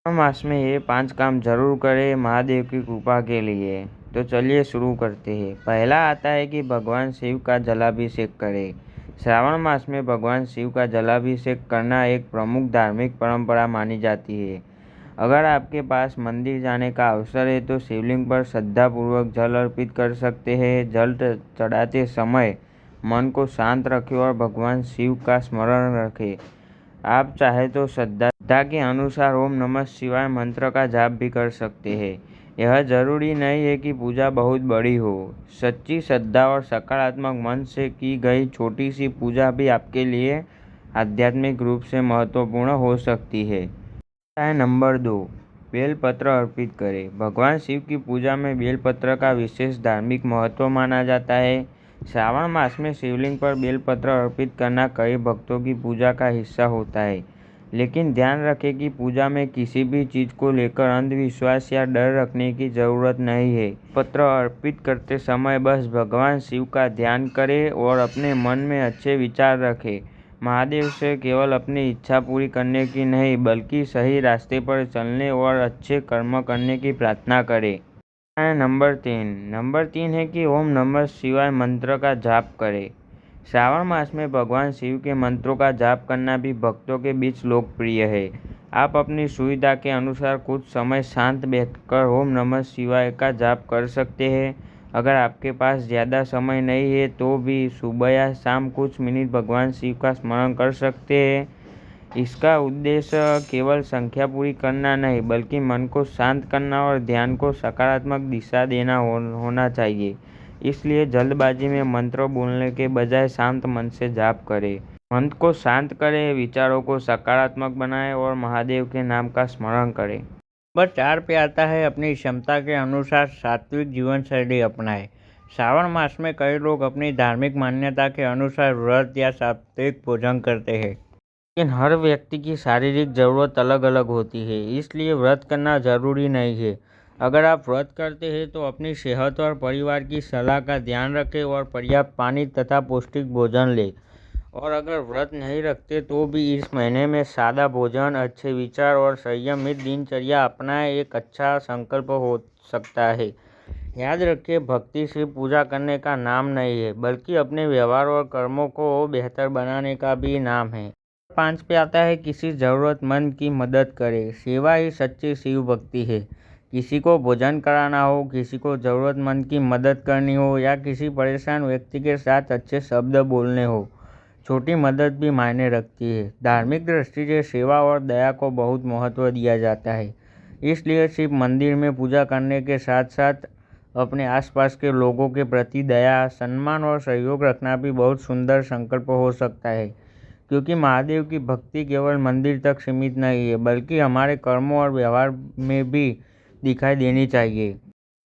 मास में ये 5 काम जरूर करें महादेव की कृपा के लिए। तो चलिए शुरू करते हैं। पहला आता है कि भगवान शिव का जलाभिषेक करें। श्रावण मास में भगवान शिव का जलाभिषेक करना एक प्रमुख धार्मिक परंपरा मानी जाती है। अगर आपके पास मंदिर जाने का अवसर है तो शिवलिंग पर श्रद्धापूर्वक जल अर्पित कर सकते हैं। जल चढ़ाते समय मन को शांत रखें और भगवान शिव का स्मरण रखें। आप चाहे तो श्रद्धा के अनुसार ओम नमः शिवाय मंत्र का जाप भी कर सकते हैं। यह जरूरी नहीं है कि पूजा बहुत बड़ी हो। सच्ची श्रद्धा और सकारात्मक मन से की गई छोटी सी पूजा भी आपके लिए आध्यात्मिक रूप से महत्वपूर्ण हो सकती है। नंबर 2, बेलपत्र अर्पित करें। भगवान शिव की पूजा में बेलपत्र का विशेष धार्मिक महत्व माना जाता है। श्रावण मास में शिवलिंग पर बेलपत्र अर्पित करना कई भक्तों की पूजा का हिस्सा होता है। लेकिन ध्यान रखें कि पूजा में किसी भी चीज़ को लेकर अंधविश्वास या डर रखने की ज़रूरत नहीं है। पत्र अर्पित करते समय बस भगवान शिव का ध्यान करें और अपने मन में अच्छे विचार रखें। महादेव से केवल अपनी इच्छा पूरी करने की नहीं बल्कि सही रास्ते पर चलने और अच्छे कर्म करने की प्रार्थना करें। नंबर 3 है कि ओम नमः शिवाय मंत्र का जाप करें। श्रावण मास में भगवान शिव के मंत्रों का जाप करना भी भक्तों के बीच लोकप्रिय है। आप अपनी सुविधा के अनुसार कुछ समय शांत बैठकर ओम नमः शिवाय का जाप कर सकते हैं। अगर आपके पास ज़्यादा समय नहीं है तो भी सुबह या शाम कुछ मिनट भगवान शिव का स्मरण कर सकते हैं। इसका उद्देश्य केवल संख्या पूरी करना नहीं बल्कि मन को शांत करना और ध्यान को सकारात्मक दिशा देना होना चाहिए। इसलिए जल्दबाजी में मंत्र बोलने के बजाय शांत मन से जाप करें। मन को शांत करें, विचारों को सकारात्मक बनाएं और महादेव के नाम का स्मरण करें। नंबर 4 पे आता है अपनी क्षमता के अनुसार सात्विक जीवन शैली अपनाएं। श्रावण मास में कई लोग अपनी धार्मिक मान्यता के अनुसार व्रत या सात्विक भोजन करते हैं। लेकिन हर व्यक्ति की शारीरिक ज़रूरत अलग अलग होती है, इसलिए व्रत करना जरूरी नहीं है। अगर आप व्रत करते हैं तो अपनी सेहत और परिवार की सलाह का ध्यान रखें और पर्याप्त पानी तथा पौष्टिक भोजन लें। और अगर व्रत नहीं रखते तो भी इस महीने में सादा भोजन, अच्छे विचार और संयमित दिनचर्या अपनाएं एक अच्छा संकल्प हो सकता है। याद रखिए, भक्ति सिर्फ पूजा करने का नाम नहीं है बल्कि अपने व्यवहार और कर्मों को बेहतर बनाने का भी नाम है। 5 पे आता है किसी ज़रूरतमंद की मदद करें। सेवा ही सच्ची शिव भक्ति है। किसी को भोजन कराना हो, किसी को ज़रूरतमंद की मदद करनी हो या किसी परेशान व्यक्ति के साथ अच्छे शब्द बोलने हो, छोटी मदद भी मायने रखती है। धार्मिक दृष्टि से सेवा और दया को बहुत महत्व दिया जाता है। इसलिए सिर्फ मंदिर में पूजा करने के साथ साथ अपने आसपास के लोगों के प्रति दया, सम्मान और सहयोग रखना भी बहुत सुंदर संकल्प हो सकता है। क्योंकि महादेव की भक्ति केवल मंदिर तक सीमित नहीं है बल्कि हमारे कर्मों और व्यवहार में भी दिखाई देनी चाहिए।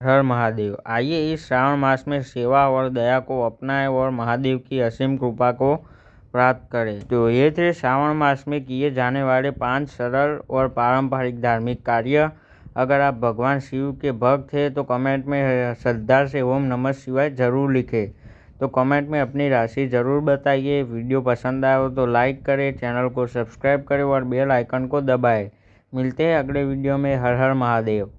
हर महादेव। आइए इस श्रावण मास में सेवा और दया को अपनाएं और महादेव की असीम कृपा को प्राप्त करें। तो ये थे श्रावण मास में किए जाने वाले 5 सरल और पारंपरिक धार्मिक कार्य। अगर आप भगवान शिव के भक्त हैं तो कमेंट में श्रद्धा से ओम नमः शिवाय जरूर लिखें। तो कमेंट में अपनी राशि ज़रूर बताइए। वीडियो पसंद आया हो तो लाइक करें, चैनल को सब्सक्राइब करें और बेल आइकन को दबाएं। मिलते हैं अगले वीडियो में। हर हर महादेव।